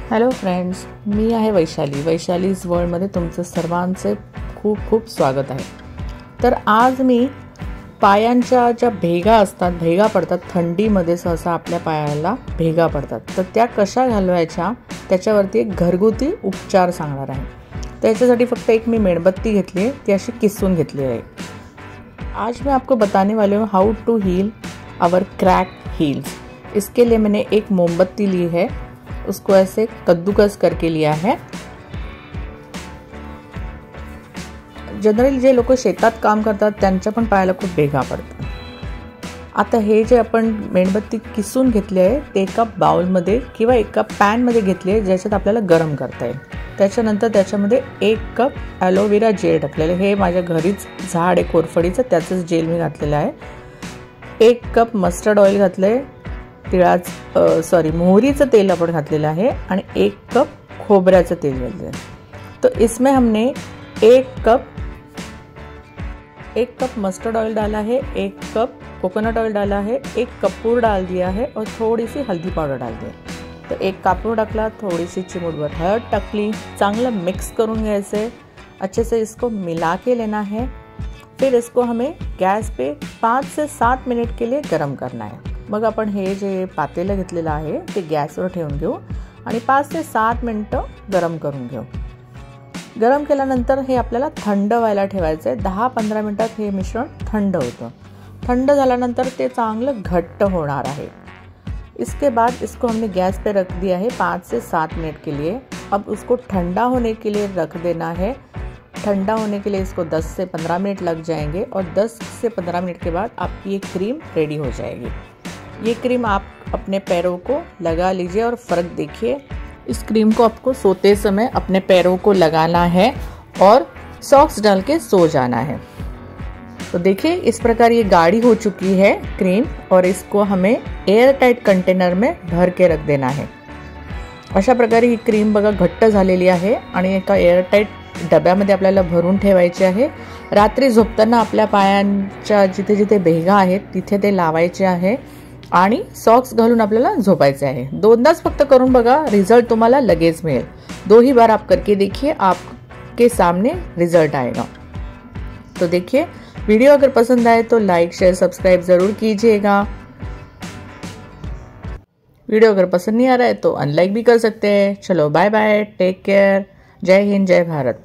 Hello friends, मी आहे वैशालीज वर्ल्डमध्ये तुमचं सर्वांचे खूप खूप स्वागत आहे। तर आज मी पायांच्या ज्या भेगा असतात, भेगा पडतात थंडीमध्ये, सहसा आपल्या पायाला भेगा पडतात, तर त्या कशा घालवायच्या त्याच्यावरती एक घरगुती उपचार सांगणार आहे। त्याच्यासाठी फक्त एक मी मेणबत्ती घेतली आहे, ती अशी किसून घेतली आहे। आज मैं आपको बताने वाली हूँ how to heal our crack heels. इसके लिए मैंने एक मोमबत्ती ली है, उसको ऐसे कद्दूकस करके लिया है। जनरली जे लोक शेतात काम करतात त्यांच्या पण पायाला खूप भेगा पडतात। आता हे जे आपण मेणबत्ती किसून घेतली आहे ते एका बाउलमध्ये किंवा एका पॅनमध्ये घेतली आहे, ज्याच्यात आपल्याला गरम करता येईल। त्याच्यानंतर त्याच्यामध्ये 1 कप ॲलोवेरा जेल टाकलेलं आहे। हे माझ्या घरीच झाड आहे कोरफडीचं, त्याचंच जेल मी घातलेलं आहे। 1 कप मस्टर्ड ऑइल घातलंय, मोहरीचं तेल आपण घातलेलं आहे आणि 1 कप खोबऱ्याचं तेल घातलेलं आहे। तो इसमें हमने 1 कप मस्टर्ड ऑयल डाला है, 1 कप कोकोनट ऑयल डाला है, 1 कपूर डाल दिया है और थोड़ी सी हल्दी पाउडर डाल दिया। तो 1 कापूर टाकला, थोड़ी सी चिमूटभर हळद टाकली, चांगलं मिक्स करून घ्यायचे। अच्छे से इसको मिला के लेना है। फिर इसको हमें गैस पे 5 से 7 मिनट के लिए गरम करना है। मग आपण हे जे पातेलं घेतलेलं आहे ते गॅसवर ठेवून घेऊ आणि 5 से 7 मिनिटं गरम करून घेऊ। गरम केल्यानंतर हे आपल्याला थंड व्हायला ठेवायचं आहे। 10-15 मिनिटात हे मिश्रण थंड होतं। थंड झाल्यानंतर ते चांगलं घट्ट होणार आहे। इसके बाद इसको हमने गैस पे रख दिया है 5 से 7 मिनट के लिए। अब उसको ठंडा होने के लिए रख देना है। ठंडा होने के लिए इसको 10 से 15 मिनट लग जाएंगे और 10 से 15 मिनट के बाद आपकी ये क्रीम रेडी हो जाएगी। ये क्रीम आप अपने पैरों को लगा लीजिए और फ़र्क देखिए। इस क्रीम को आपको सोते समय अपने पैरों को लगाना है और सॉक्स डाल के सो जाना है। तो देखिए इस प्रकार ये गाढ़ी हो चुकी है क्रीम और इसको हमें एयर टाइट कंटेनर में भर के रख देना है। अशा प्रकारे ही क्रीम बघा घट्ट झालेली आहे आणि एका एयर टाइट डब्यामध्ये आपल्याला भरून ठेवायची आहे। रात्री झोपताना आपल्या पायांच्या जिथे जिथे भेगा आहेत तिथे ते लावायचे आहे आणि सॉक्स घालून आपल्याला झोपायचे आहे। 2दाच फक्त करून बघा, रिजल्ट तुम्हाला लगेच मिळेल। 2 ही बार आप करके देखिए, आपके सामने रिजल्ट आएगा। तो देखिए वीडियो अगर पसंद आए तो लाइक शेयर सब्सक्राइब जरूर कीजिएगा। वीडियो अगर पसंद नहीं आ रहा है तो अनलाइक भी कर सकते हैं। चलो बाय बाय, टेक केयर, जय हिंद, जय भारत।